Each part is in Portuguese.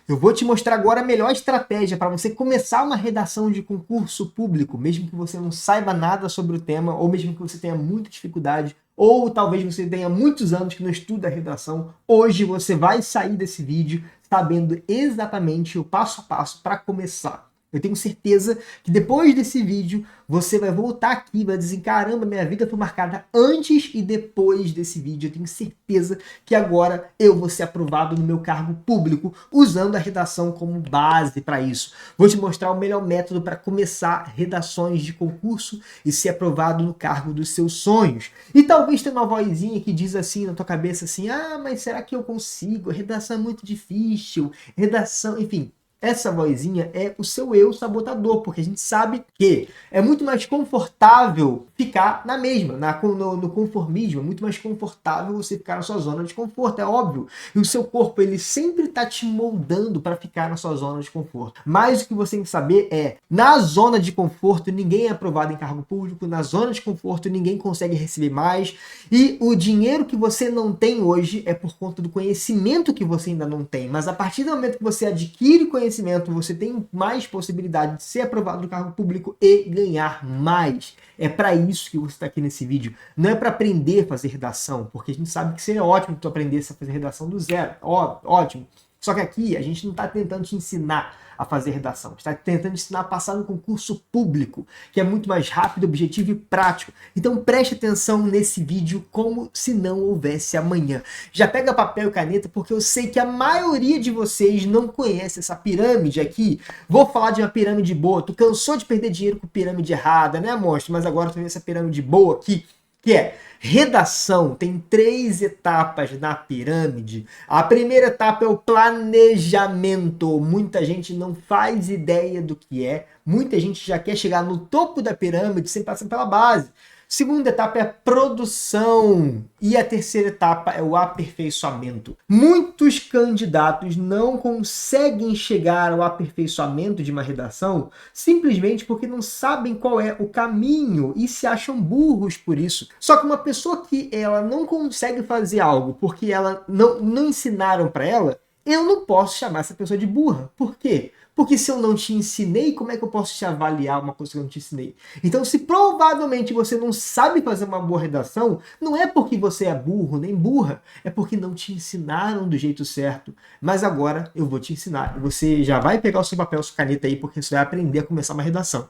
Eu vou te mostrar agora a melhor estratégia para você começar uma redação de concurso público, mesmo que você não saiba nada sobre o tema, ou mesmo que você tenha muita dificuldade, ou talvez você tenha muitos anos que não estuda redação. Hoje você vai sair desse vídeo sabendo exatamente o passo a passo para começar. Eu tenho certeza que depois desse vídeo você vai voltar aqui e vai dizer, caramba, minha vida foi marcada antes e depois desse vídeo. Eu tenho certeza que agora eu vou ser aprovado no meu cargo público usando a redação como base para isso. Vou te mostrar o melhor método para começar redações de concurso e ser aprovado no cargo dos seus sonhos. E talvez tenha uma vozinha que diz assim na tua cabeça assim, ah, mas será que eu consigo? A redação é muito difícil, redação, enfim. Essa vozinha é o seu eu sabotador, porque a gente sabe que é muito mais confortável ficar na mesma, no conformismo, é muito mais confortável você ficar na sua zona de conforto, é óbvio. E o seu corpo, ele sempre está te moldando para ficar na sua zona de conforto. Mas o que você tem que saber é, na zona de conforto, ninguém é aprovado em cargo público, na zona de conforto, ninguém consegue receber mais, e o dinheiro que você não tem hoje é por conta do conhecimento que você ainda não tem. Mas a partir do momento que você adquire conhecimento, você tem mais possibilidade de ser aprovado no cargo público e ganhar mais. É para isso que você está aqui nesse vídeo. Não é para aprender a fazer redação, porque a gente sabe que seria ótimo que tu aprendesse a fazer redação do zero. Ótimo. Só que aqui a gente não está tentando te ensinar a fazer redação. Está tentando ensinar a passar no concurso público, que é muito mais rápido, objetivo e prático. Então preste atenção nesse vídeo como se não houvesse amanhã. Já pega papel e caneta, porque eu sei que a maioria de vocês não conhece essa pirâmide aqui. Vou falar de uma pirâmide boa. Tu cansou de perder dinheiro com pirâmide errada, né, monstro? Mas agora tu vê essa pirâmide boa aqui, que é redação. Tem 3 etapas na pirâmide. A primeira etapa é o planejamento. Muita gente não faz ideia do que é. Muita gente já quer chegar no topo da pirâmide sem passar pela base. Segunda etapa é a produção e a terceira etapa é o aperfeiçoamento. Muitos candidatos não conseguem chegar ao aperfeiçoamento de uma redação simplesmente porque não sabem qual é o caminho e se acham burros por isso. Só que uma pessoa que ela não consegue fazer algo porque ela não ensinaram para ela, eu não posso chamar essa pessoa de burra. Por quê? Porque se eu não te ensinei, como é que eu posso te avaliar uma coisa que eu não te ensinei? Então, se provavelmente você não sabe fazer uma boa redação, não é porque você é burro nem burra, é porque não te ensinaram do jeito certo. Mas agora eu vou te ensinar. Você já vai pegar o seu papel, sua caneta aí, porque você vai aprender a começar uma redação.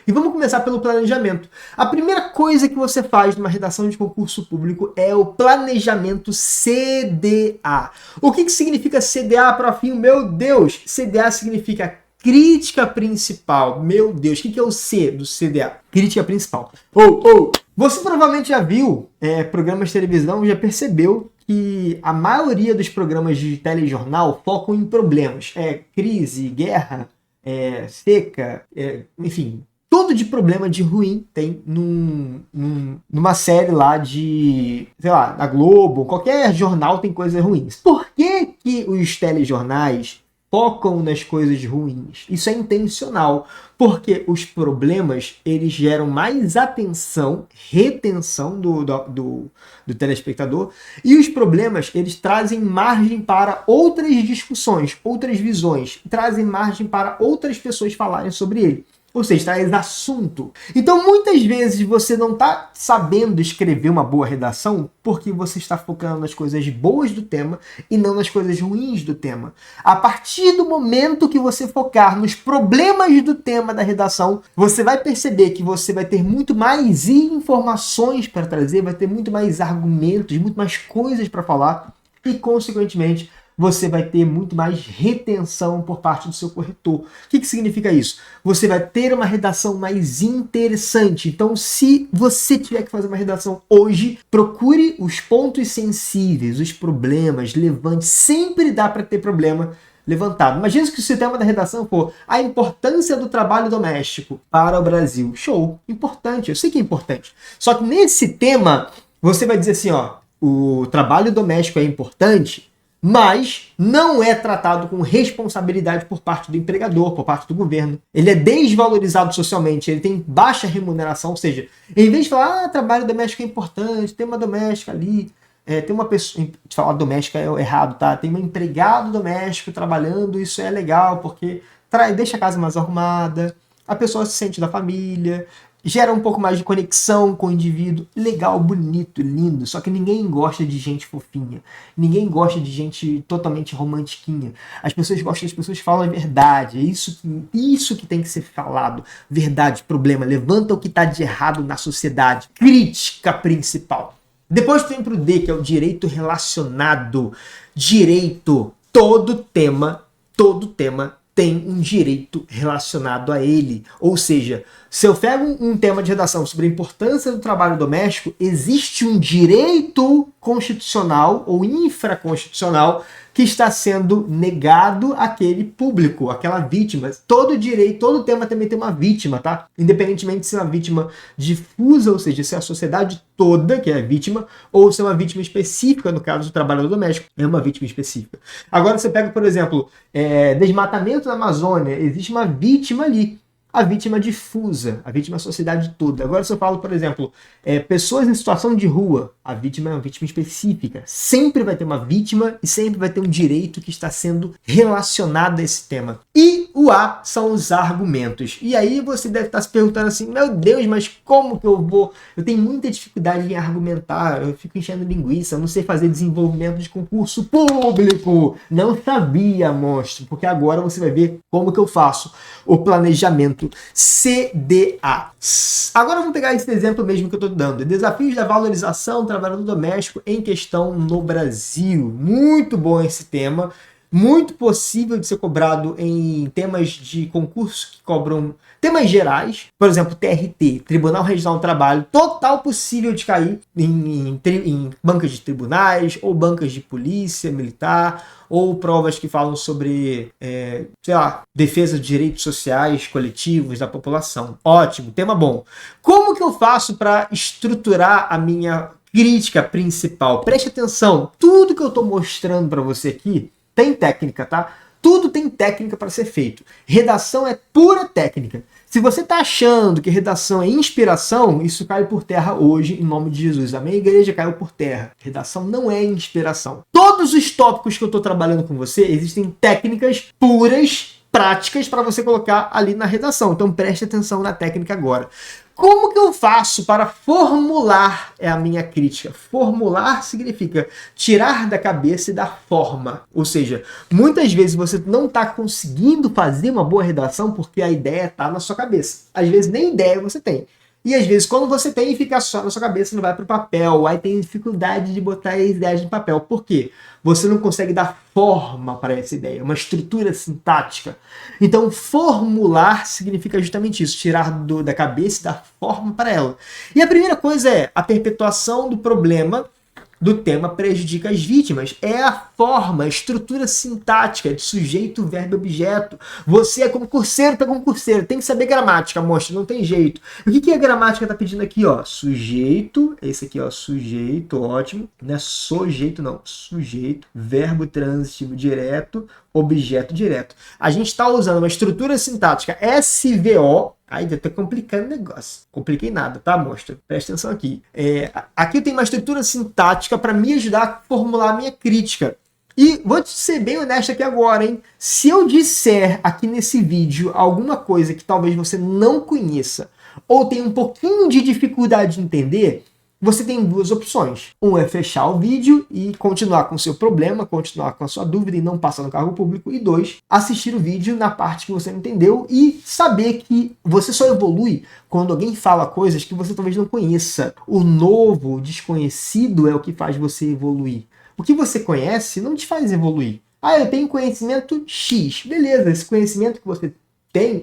E vamos começar pelo planejamento. A primeira coisa que você faz numa redação de concurso público é o planejamento CDA. O que significa CDA, profinho? Meu Deus! CDA significa crítica principal. Meu Deus, o que é o C do CDA? Crítica principal. Você provavelmente já viu programas de televisão, já percebeu que a maioria dos programas de telejornal focam em problemas. Crise, guerra, seca, enfim... Tudo de problema de ruim tem numa série lá de, sei lá, da Globo, qualquer jornal tem coisas ruins. Por que os telejornais focam nas coisas ruins? Isso é intencional, porque os problemas, eles geram mais atenção, retenção do telespectador, e os problemas, eles trazem margem para outras discussões, outras visões, trazem margem para outras pessoas falarem sobre ele. Ou seja, traz assunto. Então, muitas vezes você não está sabendo escrever uma boa redação porque você está focando nas coisas boas do tema e não nas coisas ruins do tema. A partir do momento que você focar nos problemas do tema da redação, você vai perceber que você vai ter muito mais informações para trazer, vai ter muito mais argumentos, muito mais coisas para falar e, consequentemente, você vai ter muito mais retenção por parte do seu corretor. O que significa isso? Você vai ter uma redação mais interessante. Então, se você tiver que fazer uma redação hoje, procure os pontos sensíveis, os problemas, levante. Sempre dá para ter problema levantado. Imagina que se o tema da redação for a importância do trabalho doméstico para o Brasil. Show, importante, eu sei que é importante. Só que nesse tema, você vai dizer assim, ó, o trabalho doméstico é importante, mas não é tratado com responsabilidade por parte do empregador, por parte do governo. Ele é desvalorizado socialmente, ele tem baixa remuneração, ou seja, em vez de falar, trabalho doméstico é importante, tema doméstico ali, tem uma pessoa, de falar doméstica é errado, tá? Tem um empregado doméstico trabalhando, isso é legal, porque deixa a casa mais arrumada, a pessoa se sente da família, gera um pouco mais de conexão com o indivíduo. Legal, bonito, lindo. Só que ninguém gosta de gente fofinha. Ninguém gosta de gente totalmente romantiquinha. As pessoas gostam das pessoas que falam a verdade. É isso que tem que ser falado. Verdade, problema. Levanta o que está de errado na sociedade. Crítica principal. Depois tem pro D, que é o direito relacionado. Direito. Todo tema tem um direito relacionado a ele. Ou seja, se eu pego um tema de redação sobre a importância do trabalho doméstico, existe um direito constitucional ou infraconstitucional que está sendo negado àquele público, àquela vítima. Todo direito, todo tema também tem uma vítima, tá? Independentemente se é uma vítima difusa, ou seja, se é a sociedade toda que é a vítima, ou se é uma vítima específica, no caso do trabalho doméstico, é uma vítima específica. Agora você pega, por exemplo, desmatamento na Amazônia, existe uma vítima ali. A vítima difusa, a vítima é a sociedade toda. Agora, se eu falo, por exemplo, pessoas em situação de rua, a vítima é uma vítima específica. Sempre vai ter uma vítima e sempre vai ter um direito que está sendo relacionado a esse tema. E o A são os argumentos. E aí você deve estar se perguntando assim, meu Deus, mas como que eu vou? Eu tenho muita dificuldade em argumentar, eu fico enchendo linguiça, eu não sei fazer desenvolvimento de concurso público. Não sabia, monstro, porque agora você vai ver como que eu faço o planejamento CDA. Agora vamos pegar esse exemplo mesmo que eu estou dando. Desafios da valorização do trabalhador doméstico em questão no Brasil. Muito bom esse tema. Muito possível de ser cobrado em temas de concurso que cobram temas gerais. Por exemplo, TRT, Tribunal Regional do Trabalho. Total possível de cair em bancas de tribunais ou bancas de polícia militar, ou provas que falam sobre, defesa de direitos sociais coletivos da população. Ótimo, tema bom. Como que eu faço para estruturar a minha crítica principal? Preste atenção, tudo que eu estou mostrando para você aqui tem técnica, tá? Tudo tem técnica para ser feito. Redação é pura técnica. Se você está achando que redação é inspiração, isso cai por terra hoje, em nome de Jesus. A minha igreja caiu por terra. Redação não é inspiração. Todos os tópicos que eu estou trabalhando com você, existem técnicas puras, práticas, para você colocar ali na redação. Então preste atenção na técnica agora. Como que eu faço para formular a minha crítica? Formular significa tirar da cabeça e da forma. Ou seja, muitas vezes você não está conseguindo fazer uma boa redação porque a ideia está na sua cabeça. Às vezes nem ideia você tem. E às vezes quando você tem, fica só na sua cabeça, não vai para o papel. Aí tem dificuldade de botar as ideias no papel. Por quê? Você não consegue dar forma para essa ideia, uma estrutura sintática. Então, formular significa justamente isso, tirar da cabeça e dar forma para ela. E a primeira coisa é a perpetuação do problema do tema prejudica as vítimas. É a forma, a estrutura sintática de sujeito, verbo e objeto. Você é concurseiro, tá concurseiro, tem que saber gramática, mostra, não tem jeito. O que a gramática tá pedindo aqui, ó? Sujeito, esse aqui, ó, sujeito, ótimo. Não é sujeito, não. Sujeito, verbo transitivo direto, objeto direto. A gente está usando uma estrutura sintática SVO. Aí deve estar complicando o negócio. Compliquei nada, tá, mostra? Presta atenção aqui. Aqui eu tenho uma estrutura sintática para me ajudar a formular a minha crítica. E vou te ser bem honesto aqui agora, hein? Se eu disser aqui nesse vídeo alguma coisa que talvez você não conheça ou tenha um pouquinho de dificuldade de entender, você tem duas opções. Um é fechar o vídeo e continuar com o seu problema, continuar com a sua dúvida e não passar no cargo público. E dois, assistir o vídeo na parte que você não entendeu e saber que você só evolui quando alguém fala coisas que você talvez não conheça. O novo, o desconhecido é o que faz você evoluir. O que você conhece não te faz evoluir. Ah, eu tenho conhecimento X. Beleza, esse conhecimento que você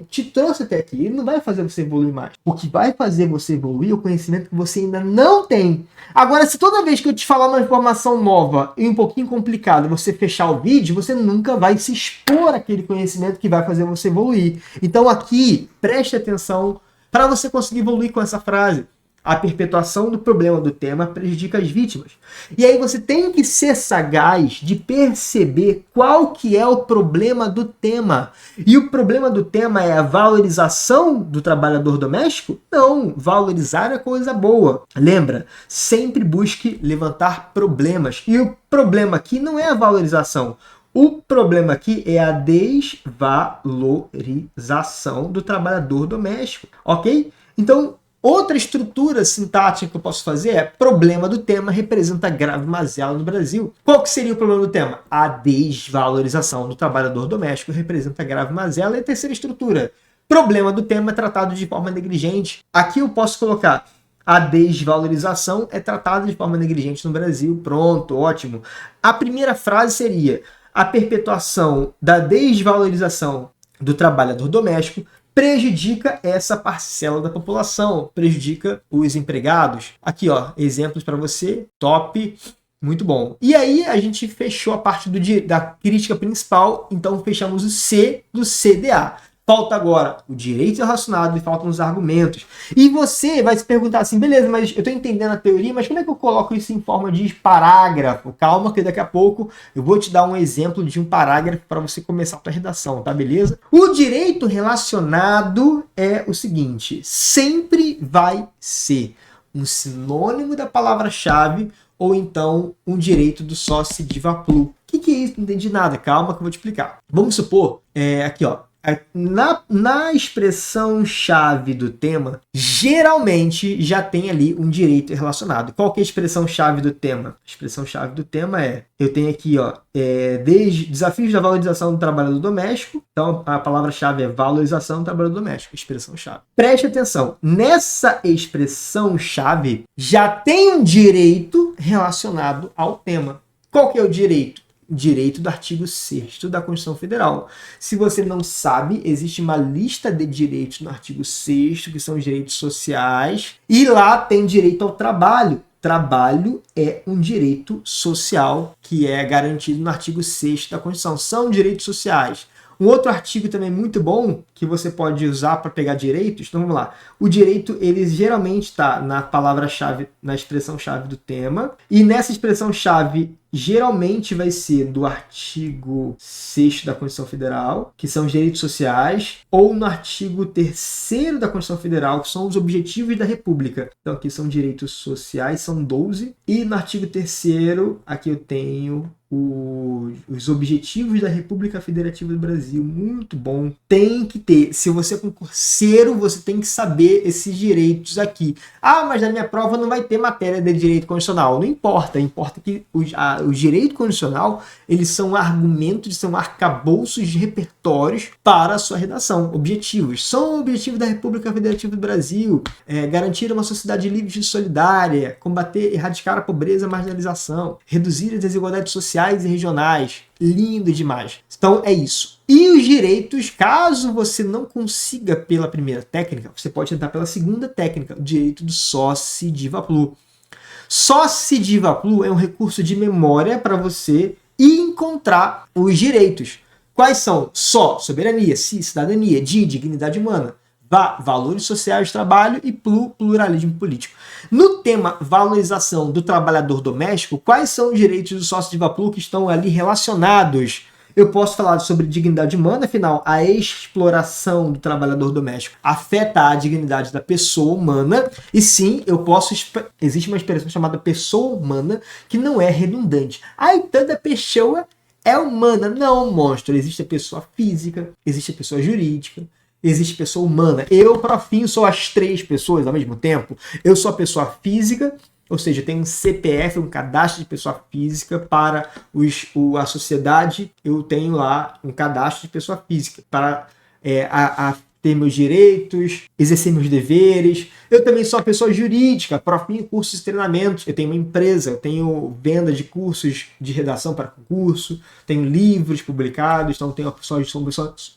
te trouxe até aqui, ele não vai fazer você evoluir mais. O que vai fazer você evoluir é o conhecimento que você ainda não tem. Agora, se toda vez que eu te falar uma informação nova e um pouquinho complicada, você fechar o vídeo, você nunca vai se expor àquele conhecimento que vai fazer você evoluir. Então aqui, preste atenção para você conseguir evoluir com essa frase. A perpetuação do problema do tema prejudica as vítimas. E aí você tem que ser sagaz de perceber qual que é o problema do tema. E o problema do tema é a valorização do trabalhador doméstico? Não, valorizar é coisa boa. Lembra, sempre busque levantar problemas. E o problema aqui não é a valorização. O problema aqui é a desvalorização do trabalhador doméstico, ok? Então, outra estrutura sintática que eu posso fazer é problema do tema representa grave mazela no Brasil. Qual que seria o problema do tema? A desvalorização do trabalhador doméstico representa grave mazela. E a terceira estrutura, problema do tema é tratado de forma negligente. Aqui eu posso colocar a desvalorização é tratada de forma negligente no Brasil. Pronto, ótimo. A primeira frase seria: a perpetuação da desvalorização do trabalhador doméstico prejudica essa parcela da população, prejudica os empregados. Aqui, ó, exemplos para você, top, muito bom. E aí a gente fechou a parte da crítica principal, então fechamos o C do CDA. Falta agora o direito relacionado e faltam os argumentos. E você vai se perguntar assim, beleza, mas eu estou entendendo a teoria, mas como é que eu coloco isso em forma de parágrafo? Calma que daqui a pouco eu vou te dar um exemplo de um parágrafo para você começar a sua redação, tá beleza? O direito relacionado é o seguinte, sempre vai ser um sinônimo da palavra-chave ou então um direito do sócio diva plu. O que é isso? Não entendi nada, calma que eu vou te explicar. Vamos supor, aqui ó, na expressão-chave do tema, geralmente já tem ali um direito relacionado. Qual que é a expressão-chave do tema? A expressão-chave do tema eu tenho aqui, ó, desafios da valorização do trabalhador doméstico. Então, a palavra-chave é valorização do trabalhador doméstico, expressão-chave. Preste atenção, nessa expressão-chave já tem um direito relacionado ao tema. Qual que é o direito? Direito do artigo 6º da Constituição Federal. Se você não sabe, existe uma lista de direitos no artigo 6º, que são os direitos sociais, e lá tem direito ao trabalho. Trabalho é um direito social que é garantido no artigo 6º da Constituição. São direitos sociais. Um outro artigo também muito bom que você pode usar para pegar direitos, então vamos lá. O direito, ele geralmente está na palavra-chave, na expressão-chave do tema, e nessa expressão-chave geralmente vai ser do artigo 6º da Constituição Federal, que são os direitos sociais, ou no artigo 3º da Constituição Federal, que são os objetivos da República. Então aqui são direitos sociais, são 12, e no artigo 3º, aqui eu tenho os objetivos da República Federativa do Brasil. Muito bom. Tem que ter. Se você é concurseiro, você tem que saber esses direitos aqui. Ah, mas na minha prova não vai ter matéria de direito constitucional. Não importa. Importa que o direito constitucional, eles são argumentos, são arcabouços de repertórios para a sua redação. Objetivos. São objetivos da República Federativa do Brasil. Garantir uma sociedade livre e solidária. Combater, erradicar a pobreza e a marginalização. Reduzir as desigualdades sociais e regionais. Lindo demais. Então é isso. E os direitos, caso você não consiga pela primeira técnica, você pode tentar pela segunda técnica, o direito do sócio diva plu. Sócio diva plu é um recurso de memória para você encontrar os direitos. Quais são? Só, soberania, si, cidadania, dignidade humana. Valores sociais do trabalho e pluralismo político. No tema valorização do trabalhador doméstico, quais são os direitos do sócio diva plu que estão ali relacionados? Eu posso falar sobre dignidade humana, afinal, a exploração do trabalhador doméstico afeta a dignidade da pessoa humana, e sim, existe uma expressão chamada pessoa humana que não é redundante. Aí toda pessoa é humana. Não, monstro, existe a pessoa física, existe a pessoa jurídica, existe pessoa humana. Eu, profinho, sou as três pessoas ao mesmo tempo. Eu sou a pessoa física, ou seja, tem um CPF, um cadastro de pessoa física. Para a sociedade, eu tenho lá um cadastro de pessoa física para ter meus direitos, exercer meus deveres. Eu também sou a pessoa jurídica, profinho cursos e treinamentos. Eu tenho uma empresa, eu tenho venda de cursos de redação para concurso, tenho livros publicados, então tenho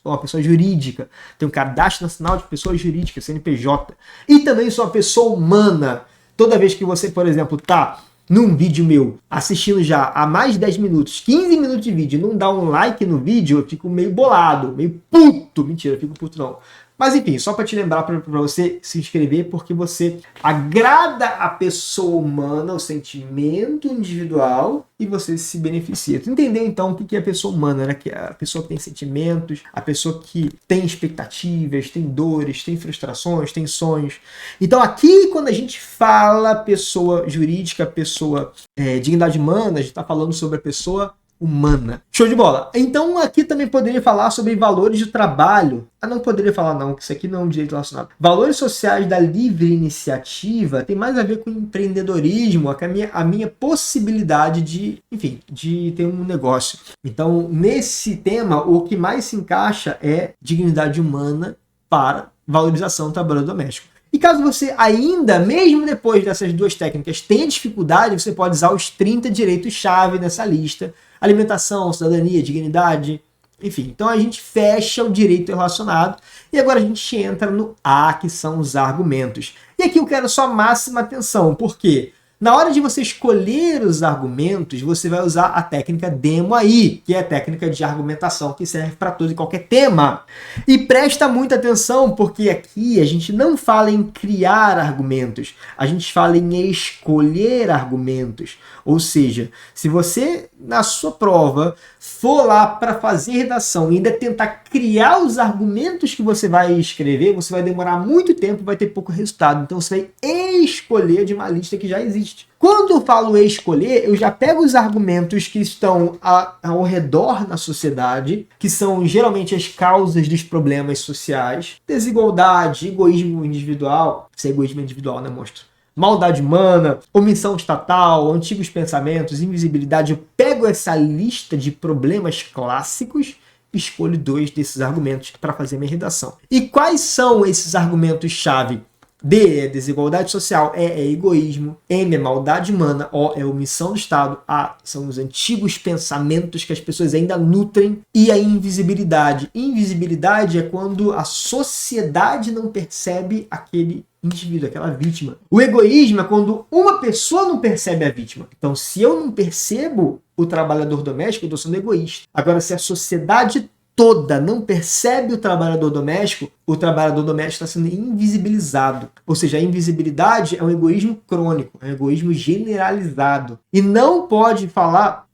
uma pessoa jurídica, tenho um cadastro nacional de pessoa jurídica, CNPJ. E também sou uma pessoa humana. Toda vez que você, por exemplo, está num vídeo meu, assistindo já há mais de 10 minutos, 15 minutos de vídeo, não dá um like no vídeo, eu fico meio bolado, meio puto. Mentira, eu fico puto não. Mas enfim, só para te lembrar, para você se inscrever, porque você agrada a pessoa humana, o sentimento individual, e você se beneficia. Tu entendeu então o que é a pessoa humana, né? Que é a pessoa que tem sentimentos, a pessoa que tem expectativas, tem dores, tem frustrações, tem sonhos. Então aqui, quando a gente fala pessoa jurídica, pessoa dignidade humana, a gente está falando sobre a pessoa humana. Show de bola. Então aqui também poderia falar sobre valores de trabalho. Não poderia falar não, que isso aqui não é um direito relacionado. Valores sociais da livre iniciativa tem mais a ver com empreendedorismo, a minha possibilidade de, enfim, de ter um negócio. Então, nesse tema, o que mais se encaixa é dignidade humana para valorização do trabalho doméstico. E caso você ainda, mesmo depois dessas duas técnicas, tenha dificuldade, você pode usar os 30 direitos-chave nessa lista. Alimentação, cidadania, dignidade, enfim. Então a gente fecha o direito relacionado e agora a gente entra no A, que são os argumentos. E aqui eu quero sua máxima atenção, porque na hora de você escolher os argumentos, você vai usar a técnica DEMO-AI, que é a técnica de argumentação que serve para todo e qualquer tema. E presta muita atenção, porque aqui a gente não fala em criar argumentos, a gente fala em escolher argumentos. Ou seja, se você, na sua prova, for lá para fazer redação e ainda tentar criar os argumentos que você vai escrever, você vai demorar muito tempo e vai ter pouco resultado. Então você vai escolher de uma lista que já existe. Quando eu falo escolher, eu já pego os argumentos que estão ao redor na sociedade, que são geralmente as causas dos problemas sociais, desigualdade, egoísmo individual, isso é egoísmo individual, né, monstro? Maldade humana, omissão estatal, antigos pensamentos, invisibilidade. Eu pego essa lista de problemas clássicos e escolho 2 desses argumentos para fazer minha redação. E quais são esses argumentos-chave? D é desigualdade social, E é egoísmo, M é maldade humana, O é omissão do Estado, A são os antigos pensamentos que as pessoas ainda nutrem e a invisibilidade. Invisibilidade é quando a sociedade não percebe aquele indivíduo, aquela vítima. O egoísmo é quando uma pessoa não percebe a vítima. Então, se eu não percebo o trabalhador doméstico, eu estou sendo egoísta. Agora, se a sociedade toda não percebe o trabalhador doméstico está sendo invisibilizado. Ou seja, a invisibilidade é um egoísmo crônico, é um egoísmo generalizado. E não pode falar...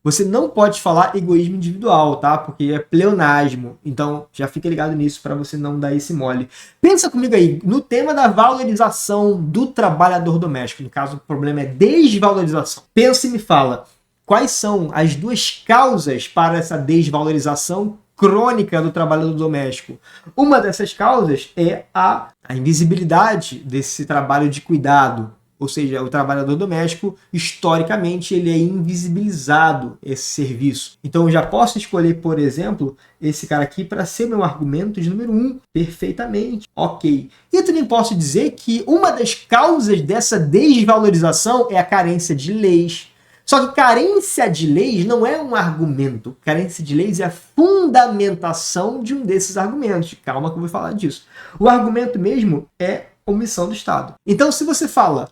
você não pode falar egoísmo individual, tá? Porque é pleonasmo. Então, já fica ligado nisso para você não dar esse mole. Pensa comigo aí, no tema da valorização do trabalhador doméstico. No caso, o problema é desvalorização. Pensa e me fala, quais são as 2 causas para essa desvalorização crônica do trabalhador doméstico? Uma dessas causas é a invisibilidade desse trabalho de cuidado. Ou seja, o trabalhador doméstico, historicamente, ele é invisibilizado, esse serviço. Então, eu já posso escolher, por exemplo, esse cara aqui para ser meu argumento de número 1. Perfeitamente. Ok. E eu também posso dizer que uma das causas dessa desvalorização é a carência de leis. Só que carência de leis não é um argumento. Carência de leis é a fundamentação de um desses argumentos. Calma que eu vou falar disso. O argumento mesmo é omissão do Estado. Então, se você fala,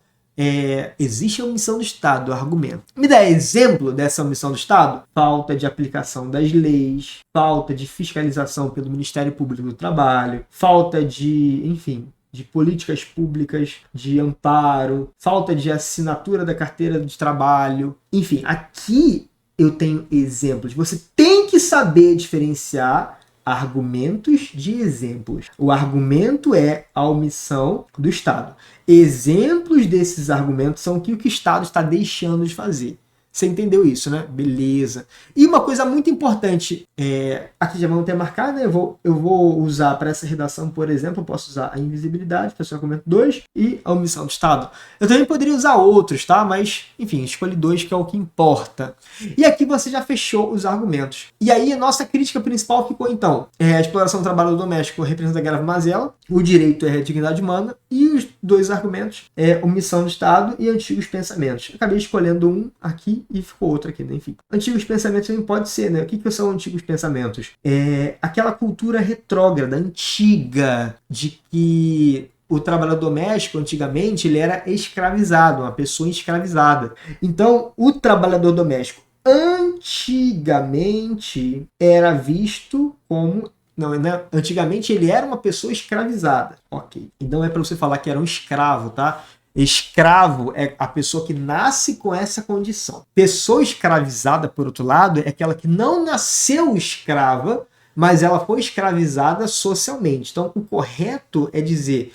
existe a omissão do Estado, o argumento. Me dá exemplo dessa omissão do Estado? Falta de aplicação das leis, falta de fiscalização pelo Ministério Público do Trabalho, falta de, enfim, de políticas públicas de amparo, falta de assinatura da carteira de trabalho. Enfim, aqui eu tenho exemplos. Você tem que saber diferenciar argumentos de exemplos. O argumento é a omissão do Estado. Exemplos desses argumentos são o que o Estado está deixando de fazer. Você entendeu isso, né? Beleza. E uma coisa muito importante, aqui já vamos ter marcado, né? Eu vou usar para essa redação, por exemplo, eu posso usar a invisibilidade, para o argumento 2, e a omissão do Estado. Eu também poderia usar outros, tá? Mas, enfim, escolhi 2, que é o que importa. E aqui você já fechou os argumentos. E aí a nossa crítica principal ficou, então, a exploração do trabalho doméstico representa grave mazela, o direito é a dignidade humana, e os 2 argumentos é omissão do Estado e antigos pensamentos. Eu acabei escolhendo um aqui e ficou outro aqui, né? Enfim. Antigos pensamentos também pode ser, né? O que são antigos pensamentos? É aquela cultura retrógrada, antiga, de que o trabalhador doméstico, antigamente, ele era escravizado, uma pessoa escravizada. Então, o trabalhador doméstico, antigamente, era visto como Não, né? Antigamente ele era uma pessoa escravizada. Ok. E não é para você falar que era um escravo, tá? Escravo é a pessoa que nasce com essa condição. Pessoa escravizada, por outro lado, é aquela que não nasceu escrava, mas ela foi escravizada socialmente. Então, o correto é dizer,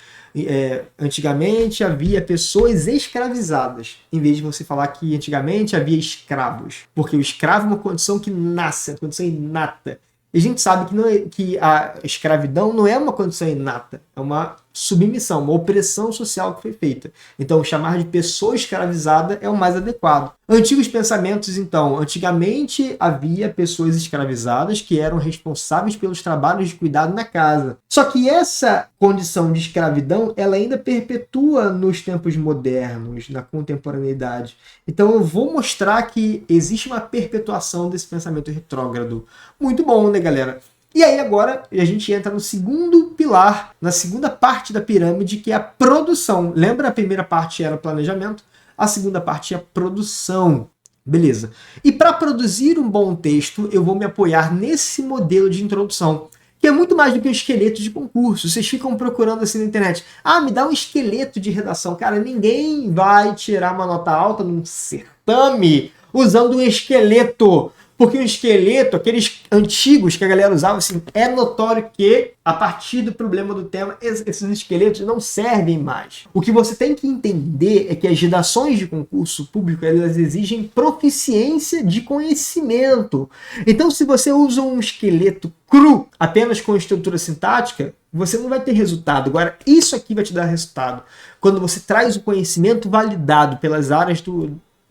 antigamente havia pessoas escravizadas, em vez de você falar que antigamente havia escravos. Porque o escravo é uma condição que nasce, é uma condição inata. E a gente sabe que a escravidão não é uma condição inata, é uma submissão, uma opressão social que foi feita. Então, chamar de pessoa escravizada é o mais adequado. Antigos pensamentos, então. Antigamente havia pessoas escravizadas que eram responsáveis pelos trabalhos de cuidado na casa. Só que essa condição de escravidão, ela ainda perpetua nos tempos modernos, na contemporaneidade. Então, eu vou mostrar que existe uma perpetuação desse pensamento retrógrado. Muito bom, né, galera? E aí agora a gente entra no segundo pilar, na segunda parte da pirâmide, que é a produção. Lembra, a primeira parte era o planejamento, a segunda parte é a produção. Beleza. E para produzir um bom texto, eu vou me apoiar nesse modelo de introdução, que é muito mais do que um esqueleto de concurso. Vocês ficam procurando assim na internet. Ah, me dá um esqueleto de redação. Cara, ninguém vai tirar uma nota alta num certame usando um esqueleto. Porque o esqueleto, aqueles antigos que a galera usava, assim, é notório que, a partir do problema do tema, esses esqueletos não servem mais. O que você tem que entender é que as redações de concurso público, elas exigem proficiência de conhecimento. Então, se você usa um esqueleto cru, apenas com estrutura sintática, você não vai ter resultado. Agora, isso aqui vai te dar resultado. Quando você traz o conhecimento validado pelas áreas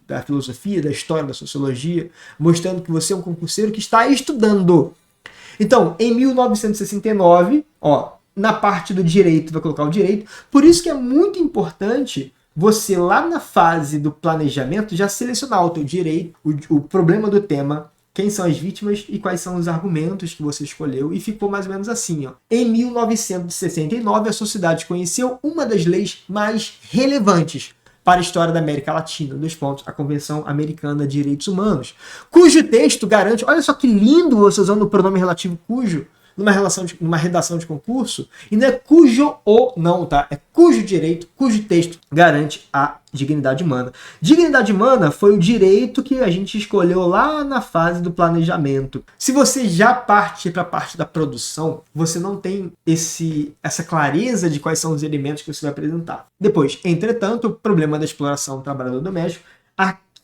da filosofia, da história, da sociologia, mostrando que você é um concurseiro que está estudando. Então, em 1969, na parte do direito, vai colocar o direito. Por isso que é muito importante você, lá na fase do planejamento, já selecionar o teu direito, o problema do tema, quem são as vítimas e quais são os argumentos que você escolheu. E ficou mais ou menos assim. Em 1969, a sociedade conheceu uma das leis mais relevantes para a história da América Latina, a Convenção Americana de Direitos Humanos, cujo texto garante, olha só que lindo você usando o pronome relativo cujo, numa redação de concurso, e não é cujo ou não, tá? É cujo direito, cujo texto garante a dignidade humana. Dignidade humana foi o direito que a gente escolheu lá na fase do planejamento. Se você já parte para a parte da produção, você não tem essa clareza de quais são os elementos que você vai apresentar. Depois, entretanto, o problema da exploração do trabalhador doméstico,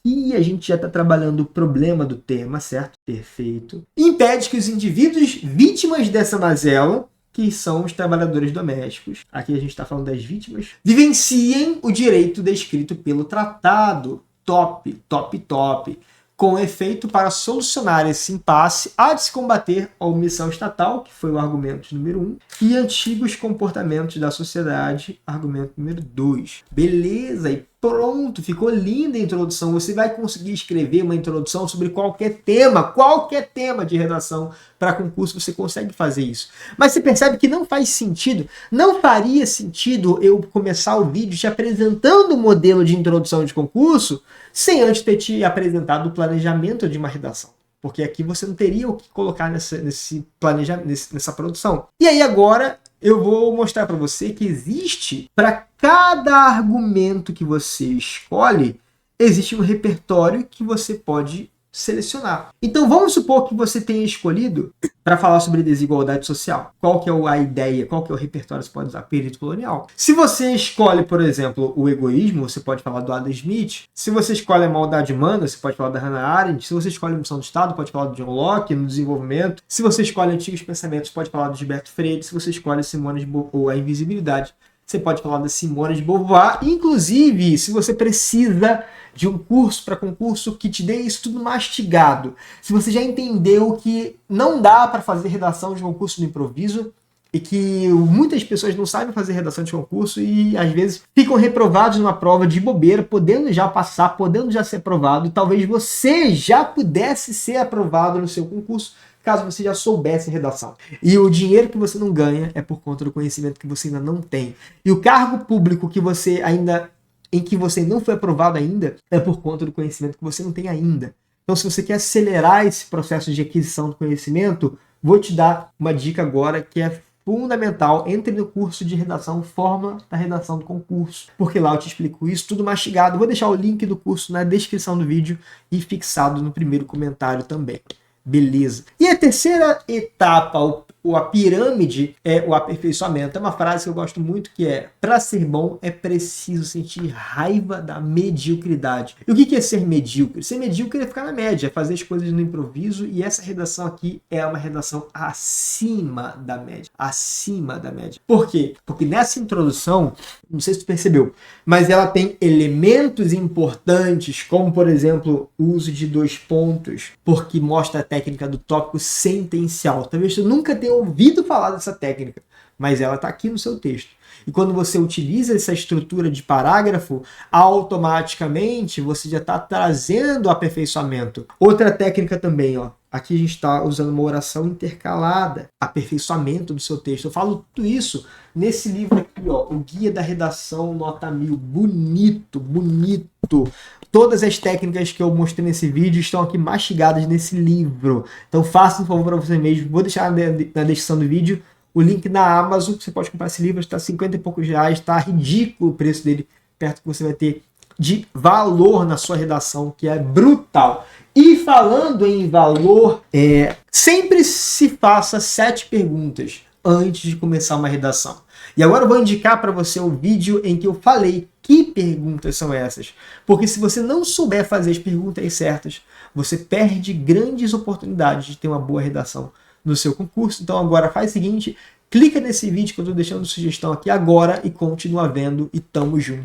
e a gente já está trabalhando o problema do tema, certo? Perfeito. Impede que os indivíduos vítimas dessa mazela, que são os trabalhadores domésticos, aqui a gente está falando das vítimas, vivenciem o direito descrito pelo tratado. Top, top, top. Com efeito para solucionar esse impasse, há de se combater a omissão estatal, que foi o argumento número 1, e antigos comportamentos da sociedade, argumento número 2. Beleza, e pronto, ficou linda a introdução. Você vai conseguir escrever uma introdução sobre qualquer tema de redação para concurso, você consegue fazer isso. Mas você percebe que não faz sentido, não faria sentido eu começar o vídeo te apresentando o modelo de introdução de concurso sem antes ter te apresentado o planejamento de uma redação. Porque aqui você não teria o que colocar nesse planejamento, nessa produção. E aí agora eu vou mostrar para você que existe, para cada argumento que você escolhe, existe um repertório que você pode selecionar. Então vamos supor que você tenha escolhido para falar sobre desigualdade social. Qual que é a ideia? Qual que é o repertório que você pode usar? Perito colonial. Se você escolhe, por exemplo, o egoísmo, você pode falar do Adam Smith. Se você escolhe a maldade humana, você pode falar da Hannah Arendt. Se você escolhe a missão do Estado, pode falar do John Locke, no desenvolvimento. Se você escolhe antigos pensamentos, pode falar do Gilberto Freire. Se você escolhe Simone de Beauvoir ou a invisibilidade, você pode falar da Simone de Beauvoir. Inclusive, se você precisa de um curso para concurso que te dê isso tudo mastigado, se você já entendeu que não dá para fazer redação de concurso no improviso e que muitas pessoas não sabem fazer redação de concurso e às vezes ficam reprovados numa prova de bobeira, podendo já passar, podendo já ser aprovado, e talvez você já pudesse ser aprovado no seu concurso, caso você já soubesse redação. E o dinheiro que você não ganha é por conta do conhecimento que você ainda não tem. E o cargo público em que você não foi aprovado ainda é por conta do conhecimento que você não tem ainda. Então, se você quer acelerar esse processo de aquisição do conhecimento, vou te dar uma dica agora que é fundamental. Entre no curso de redação, forma da redação do concurso, porque lá eu te explico isso tudo mastigado. Vou deixar o link do curso na descrição do vídeo e fixado no primeiro comentário também. Beleza. E a terceira etapa, a pirâmide, é o aperfeiçoamento. É uma frase que eu gosto muito, que é: para ser bom é preciso sentir raiva da mediocridade. E o que é ser medíocre? Ser medíocre é ficar na média, é fazer as coisas no improviso, e essa redação aqui é uma redação acima da média. Acima da média. Por quê? Porque nessa introdução, não sei se tu percebeu, mas ela tem elementos importantes, como, por exemplo, o uso de 2 pontos, porque mostra a técnica do tópico sentencial. Talvez tu nunca tenha ouvido falar dessa técnica, mas ela está aqui no seu texto. E quando você utiliza essa estrutura de parágrafo, automaticamente você já está trazendo aperfeiçoamento. Outra técnica também, ó. Aqui a gente está usando uma oração intercalada, aperfeiçoamento do seu texto. Eu falo tudo isso nesse livro aqui, ó, o Guia da Redação Nota 1000. Bonito, bonito. Todas as técnicas que eu mostrei nesse vídeo estão aqui mastigadas nesse livro. Então faça um favor para você mesmo. Vou deixar na descrição do vídeo o link na Amazon. Você pode comprar esse livro, está 50 e poucos reais. Está ridículo o preço dele, perto que você vai ter de valor na sua redação, que é brutal. E falando em valor, sempre se faça 7 perguntas antes de começar uma redação. E agora eu vou indicar para você o vídeo em que eu falei que perguntas são essas. Porque se você não souber fazer as perguntas certas, você perde grandes oportunidades de ter uma boa redação no seu concurso. Então agora faz o seguinte, clica nesse vídeo que eu estou deixando sugestão aqui agora e continua vendo, e tamo junto.